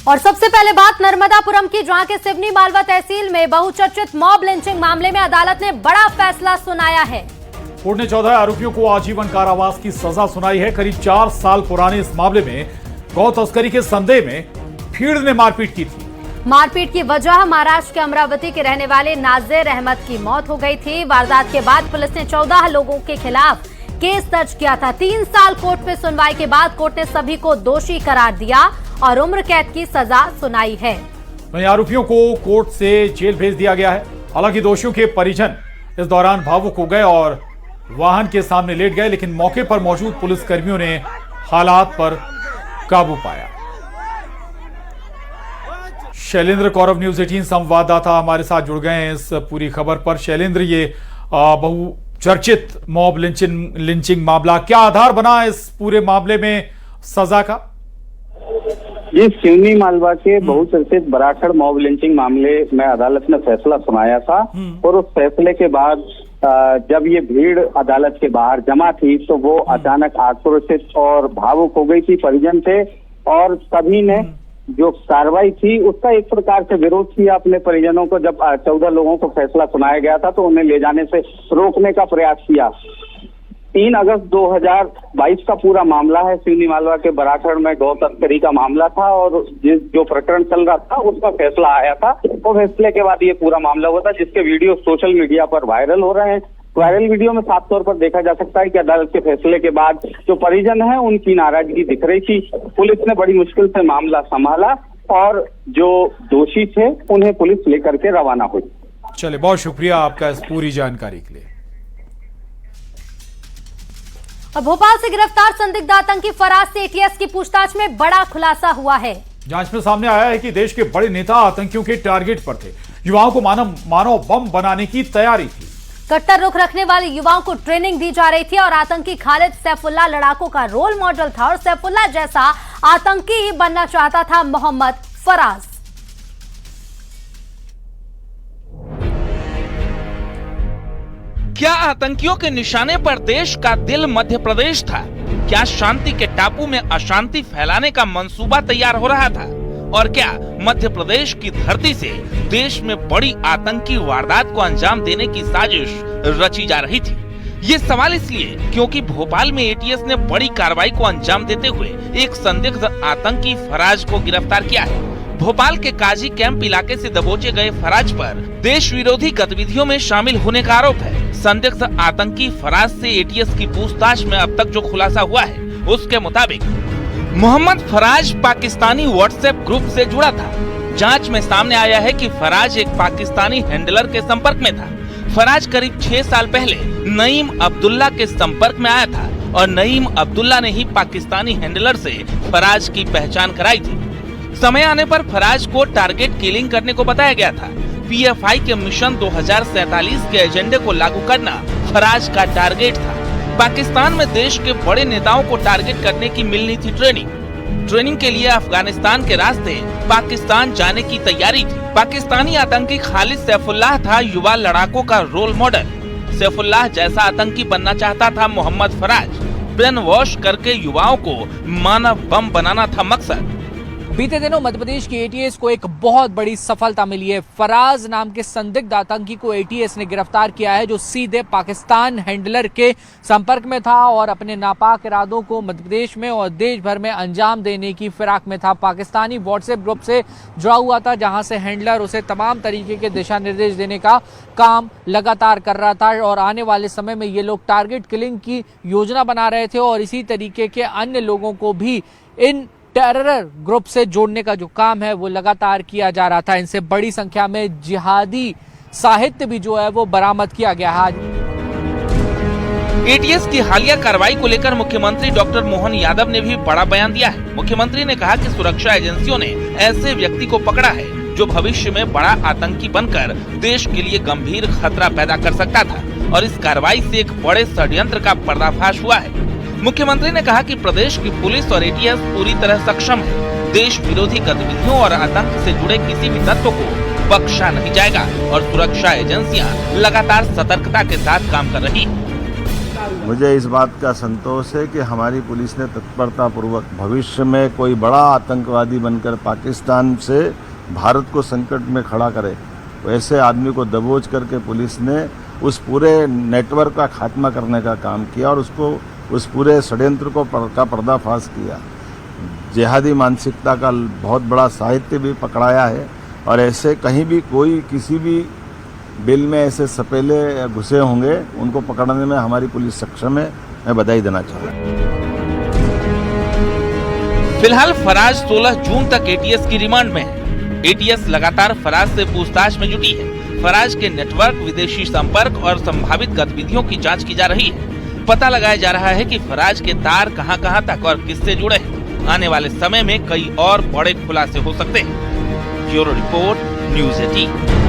और सबसे पहले बात नर्मदापुरम की, जहां के सिवनी मालवा तहसील में बहुचर्चित मॉब लिंचिंग मामले में अदालत ने बड़ा फैसला सुनाया है। कोर्ट ने 14 आरोपियों को आजीवन कारावास की सजा सुनाई है। करीब 4 साल पुराने इस मामले में गौ तस्करी के संदेह में भीड़ ने मारपीट की थी। मारपीट की वजह महाराष्ट्र के अमरावती के रहने वाले नाजिर अहमद की मौत हो गई थी। वारदात के बाद पुलिस ने 14 लोगों के खिलाफ केस दर्ज किया था। 3 साल कोर्ट में सुनवाई के बाद कोर्ट ने सभी को दोषी करार दिया और उम्र कैद की सजा सुनाई है। वहीं आरोपियों को कोर्ट से जेल भेज दिया गया है। हालांकि दोषियों के परिजन इस दौरान भावुक हो गए और वाहन के सामने लेट गए, लेकिन मौके पर मौजूद पुलिस कर्मियों ने हालात पर काबू पाया। शैलेंद्र कौरव, न्यूज़ 18 संवाददाता हमारे साथ जुड़ गए हैं इस पूरी खबर पर। शैलेंद्र, ये बहुचर्चित मॉब लिंचिंग मामला क्या आधार बना इस पूरे मामले में सजा का? ये सिवनी मालवा के बहुचर्चित बराखड़ मॉब लिंचिंग मामले में अदालत ने फैसला सुनाया था और उस फैसले के बाद जब ये भीड़ अदालत के बाहर जमा थी तो वो अचानक आक्रोशित और भावुक हो गई थी। परिजन थे और सभी ने जो कार्रवाई थी उसका एक प्रकार से विरोध किया अपने परिजनों को। जब 14 लोगों को फैसला सुनाया गया था तो उन्हें ले जाने से रोकने का प्रयास किया। 3 अगस्त 2022 का पूरा मामला है। सिवनी मालवा के बराखड़ में गौ तस्करी का मामला था और जो प्रकरण चल रहा था उसका फैसला आया था। तो फैसले के बाद ये पूरा मामला हुआ था, जिसके वीडियो सोशल मीडिया पर वायरल हो रहे हैं। वायरल वीडियो में साफ तौर पर देखा जा सकता है कि अदालत के फैसले के बाद जो परिजन है उनकी नाराजगी दिख रही थी। पुलिस ने बड़ी मुश्किल से मामला संभाला और जो दोषी थे उन्हें पुलिस लेकर के रवाना हुई। चले, बहुत शुक्रिया आपका इस पूरी जानकारी के लिए। अब भोपाल से गिरफ्तार संदिग्ध आतंकी फराज से एटीएस की पूछताछ में बड़ा खुलासा हुआ है। जांच में सामने आया है कि देश के बड़े नेता आतंकियों के टारगेट पर थे। युवाओं को मानव बम बनाने की तैयारी थी। कट्टर रुख रखने वाले युवाओं को ट्रेनिंग दी जा रही थी और आतंकी खालिद सैफुल्लाह लड़ाकों का रोल मॉडल था और सैफुल्लाह जैसा आतंकी ही बनना चाहता था मोहम्मद फराज। क्या आतंकियों के निशाने पर देश का दिल मध्य प्रदेश था? क्या शांति के टापू में अशांति फैलाने का मंसूबा तैयार हो रहा था? और क्या मध्य प्रदेश की धरती से देश में बड़ी आतंकी वारदात को अंजाम देने की साजिश रची जा रही थी? ये सवाल इसलिए क्योंकि भोपाल में एटीएस ने बड़ी कार्रवाई को अंजाम देते हुए एक संदिग्ध आतंकी फराज को गिरफ्तार किया है। भोपाल के काजी कैंप इलाके से दबोचे गए फराज पर देश विरोधी गतिविधियों में शामिल होने का आरोप है। संदिग्ध आतंकी फराज से एटीएस की पूछताछ में अब तक जो खुलासा हुआ है उसके मुताबिक मोहम्मद फराज पाकिस्तानी व्हाट्सएप ग्रुप से जुड़ा था। जांच में सामने आया है कि फराज एक पाकिस्तानी हैंडलर के संपर्क में था। फराज करीब 6 साल पहले नईम अब्दुल्ला के संपर्क में आया था और नईम अब्दुल्ला ने ही पाकिस्तानी हैंडलर से फराज की पहचान कराई थी। समय आने पर फराज को टारगेट किलिंग करने को बताया गया था। पीएफआई के मिशन 2047 के एजेंडे को लागू करना फराज का टारगेट था। पाकिस्तान में देश के बड़े नेताओं को टारगेट करने की मिलनी थी ट्रेनिंग के लिए अफगानिस्तान के रास्ते पाकिस्तान जाने की तैयारी थी। पाकिस्तानी आतंकी खालिद सैफुल्लाह था युवा लड़ाकों का रोल मॉडल। सैफुल्लाह जैसा आतंकी बनना चाहता था मोहम्मद फराज। ब्रेन वॉश करके युवाओं को मानव बम बनाना था मकसद। बीते दिनों मध्य प्रदेश की एटीएस को एक बहुत बड़ी सफलता मिली है। फराज नाम के संदिग्ध आतंकी को एटीएस ने गिरफ्तार किया है, जो सीधे पाकिस्तान हैंडलर के संपर्क में था और अपने नापाक इरादों को मध्य प्रदेश में और देश भर में अंजाम देने की फिराक में था। पाकिस्तानी व्हाट्सएप ग्रुप से जुड़ा हुआ था, जहां से हैंडलर उसे तमाम तरीके के दिशा निर्देश देने का काम लगातार कर रहा था और आने वाले समय में ये लोग टारगेट किलिंग की योजना बना रहे थे और इसी तरीके के अन्य लोगों को भी इन टेरर ग्रुप से जोड़ने का जो काम है वो लगातार किया जा रहा था। इनसे बड़ी संख्या में जिहादी साहित्य भी जो है वो बरामद किया गया है। एटीएस की हालिया कार्रवाई को लेकर मुख्यमंत्री डॉक्टर मोहन यादव ने भी बड़ा बयान दिया है। मुख्यमंत्री ने कहा कि सुरक्षा एजेंसियों ने ऐसे व्यक्ति को पकड़ा है जो भविष्य में बड़ा आतंकी बनकर देश के लिए गंभीर खतरा पैदा कर सकता था और इस कार्रवाई से एक बड़े षड्यंत्र का पर्दाफाश हुआ है। मुख्यमंत्री ने कहा कि प्रदेश की पुलिस और एटीएस पूरी तरह सक्षम है। देश विरोधी गतिविधियों और आतंक से जुड़े किसी भी तत्व को बख्शा नहीं जाएगा और सुरक्षा एजेंसियां लगातार सतर्कता के साथ काम कर रही हैं। मुझे इस बात का संतोष है कि हमारी पुलिस ने तत्परतापूर्वक भविष्य में कोई बड़ा आतंकवादी बनकर पाकिस्तान से भारत को संकट में खड़ा करे, वैसे आदमी को दबोच करके पुलिस ने उस पूरे नेटवर्क का खात्मा करने का काम किया और उस पूरे षड्यंत्र का पर्दाफाश किया। जिहादी मानसिकता का बहुत बड़ा साहित्य भी पकड़ाया है और ऐसे कहीं भी कोई किसी भी बिल में ऐसे सपेले घुसे होंगे, उनको पकड़ने में हमारी पुलिस सक्षम है। मैं बधाई देना चाहूँगा। फिलहाल फराज 16 जून तक एटीएस की रिमांड में है। एटीएस लगातार फराज से पूछताछ में जुटी है। फराज के नेटवर्क, विदेशी संपर्क और संभावित गतिविधियों की जांच की जा रही है। पता लगाया जा रहा है कि फराज के तार कहां-कहां तक और किससे जुड़े हैं। आने वाले समय में कई और बड़े खुलासे हो सकते हैं। Bureau report, news 18।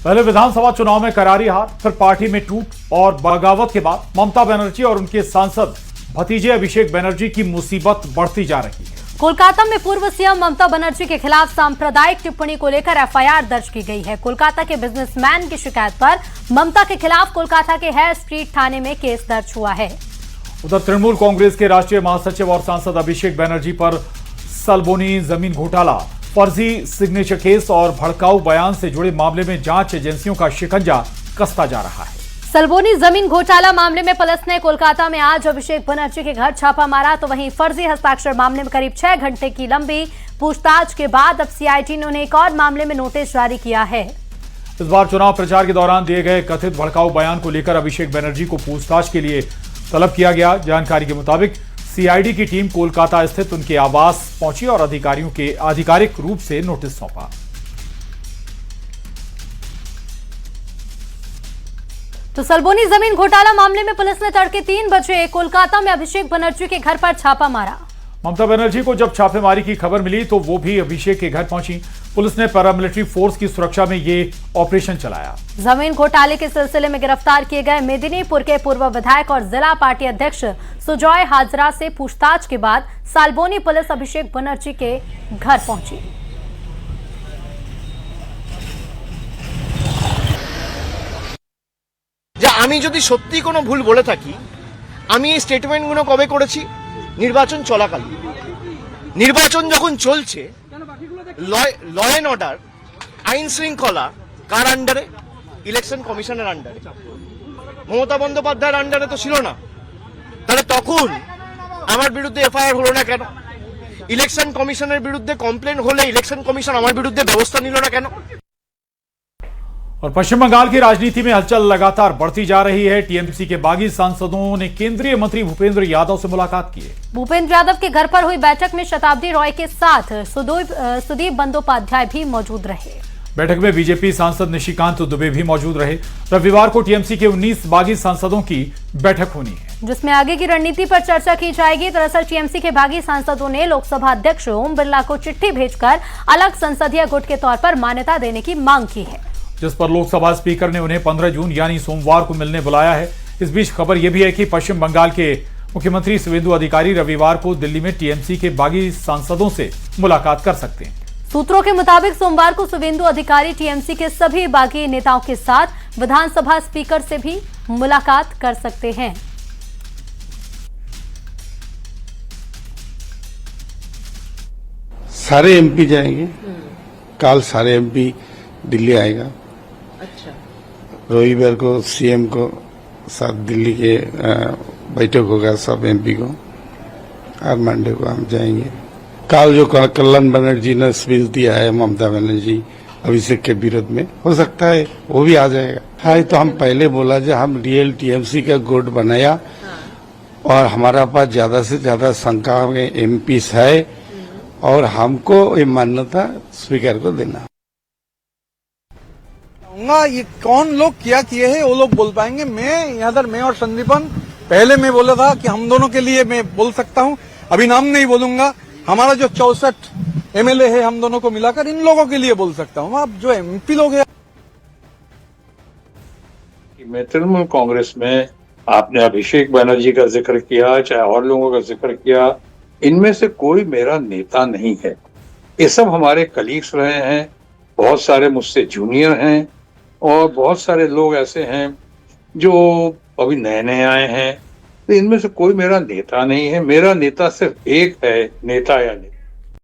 पहले विधानसभा चुनाव में करारी हार, फिर पार्टी में टूट और बगावत के बाद ममता बनर्जी और उनके सांसद भतीजे अभिषेक बनर्जी की मुसीबत बढ़ती जा रही है। कोलकाता में पूर्व सीएम ममता बनर्जी के खिलाफ सांप्रदायिक टिप्पणी को लेकर एफआईआर दर्ज की गई है। कोलकाता के बिजनेसमैन की शिकायत पर ममता के खिलाफ कोलकाता के हाई स्ट्रीट थाने में केस दर्ज हुआ है। उधर तृणमूल कांग्रेस के राष्ट्रीय महासचिव और सांसद अभिषेक बनर्जी पर सलबोनी जमीन घोटाला, फर्जी सिग्नेचर केस और भड़काऊ बयान से जुड़े मामले में जांच एजेंसियों का शिकंजा कसता जा रहा है। सलबोनी जमीन घोटाला मामले में पुलिस ने कोलकाता में आज अभिषेक बनर्जी के घर छापा मारा, तो वहीं फर्जी हस्ताक्षर मामले में करीब 6 घंटे की लंबी पूछताछ के बाद अब सीआईडी ने एक और मामले में नोटिस जारी किया है। इस बार चुनाव प्रचार के दौरान दिए गए कथित भड़काऊ बयान को लेकर अभिषेक बनर्जी को पूछताछ के लिए तलब किया गया। जानकारी के मुताबिक सीआईडी की टीम कोलकाता स्थित उनके आवास पहुंची और अधिकारियों के आधिकारिक रूप से नोटिस सौंपा। तो सलबोनी जमीन घोटाला मामले में पुलिस ने तड़के 3 बजे कोलकाता में अभिषेक बनर्जी के घर पर छापा मारा। ममता बनर्जी को जब छापेमारी की खबर मिली तो वो भी अभिषेक के घर पहुंची। पुलिस ने पैरामिलिट्री फोर्स की सुरक्षा में ये ऑपरेशन चलाया। जमीन घोटाले के सिलसिले में गिरफ्तार किए गए मेदिनीपुर के पूर्व विधायक और जिला पार्टी अध्यक्ष सुजॉय हाजरा से पूछताछ के बाद सालबोनी पुलिस अभिषेक बनर्जी के घर पहुंची। আমি যদি সত্যি কোনো ভুল বলে থাকি, আমি এই স্টেটমেন্টগুলো কবে করেছি? নির্বাচন চলাকালীন। নির্বাচন যখন চলছে, ল এন্ড অর্ডার, আইন শৃঙ্খলা কার আন্ডারে? ইলেকশন কমিশনের আন্ডারে। মমতা বন্দ্যোপাধ্যায়ের আন্ডারে তো ছিল না। তাহলে তখন আমার বিরুদ্ধে এফআইআর হলো না কেন? ইলেকশন কমিশনের বিরুদ্ধে কমপ্লেন হলে ইলেকশন কমিশন আমার বিরুদ্ধে ব্যবস্থা নিল না কেন? और पश्चिम बंगाल की राजनीति में हलचल लगातार बढ़ती जा रही है। टीएमसी के बागी सांसदों ने केंद्रीय मंत्री भूपेंद्र यादव से मुलाकात की है। भूपेंद्र यादव के घर पर हुई बैठक में शताब्दी रॉय के साथ सुदीप बंदोपाध्याय भी मौजूद रहे। बैठक में बीजेपी सांसद निशिकांत दुबे भी मौजूद रहे। रविवार को टीएमसी के 19 बागी सांसदों की बैठक होनी है, जिसमें आगे की रणनीति पर चर्चा की जाएगी। दरअसल टीएमसी के बागी सांसदों ने लोकसभा अध्यक्ष ओम बिरला को चिट्ठी भेजकर अलग संसदीय गुट के तौर पर मान्यता देने की मांग की है, जिस पर लोकसभा स्पीकर ने उन्हें 15 जून यानी सोमवार को मिलने बुलाया है। इस बीच खबर यह भी है कि पश्चिम बंगाल के मुख्यमंत्री शुवेंदु अधिकारी रविवार को दिल्ली में टीएमसी के बागी सांसदों से मुलाकात कर सकते हैं। सूत्रों के मुताबिक सोमवार को शुवेंदु अधिकारी टीएमसी के सभी बागी नेताओं के साथ विधानसभा स्पीकर से भी मुलाकात कर सकते हैं। सारे एमपी जाएंगे, कल सारे एमपी दिल्ली आएगा। अच्छा। रविवार को सीएम को साथ दिल्ली के बैठक होगा सब एमपी को, और मंडे को हम जाएंगे। कल जो कल्याण बनर्जी ने स्पीच दिया है ममता बनर्जी अभिषेक के विरोध में, हो सकता है वो भी आ जाएगा। हाँ, तो हम पहले बोला जो हम रियल टीएमसी का गुट बनाया और हमारा पास ज्यादा से ज्यादा संख्या में एमपी है और हमको ये मान्यता स्पीकर को देना। ये कौन लोग क्या किए हैं वो लोग बोल पाएंगे। मैं और संदीपन पहले मैं बोला था कि हम दोनों के लिए मैं बोल सकता हूं, अभी नाम नहीं बोलूंगा। हमारा जो 64 एमएलए है हम दोनों को मिलाकर इन लोगों के लिए बोल सकता हूं। अब जो एमपी लोग हैं, मैं तृणमूल कांग्रेस में आपने अभिषेक बनर्जी का जिक्र किया, चाहे और लोगों का जिक्र किया, इनमें से कोई मेरा नेता नहीं है। ये सब हमारे कलीग्स रहे हैं, बहुत सारे मुझसे जूनियर हैं और बहुत सारे लोग ऐसे हैं जो अभी नए नए आए हैं। तो इनमें से कोई मेरा नेता नहीं है। मेरा नेता सिर्फ एक है, नेता या नेता।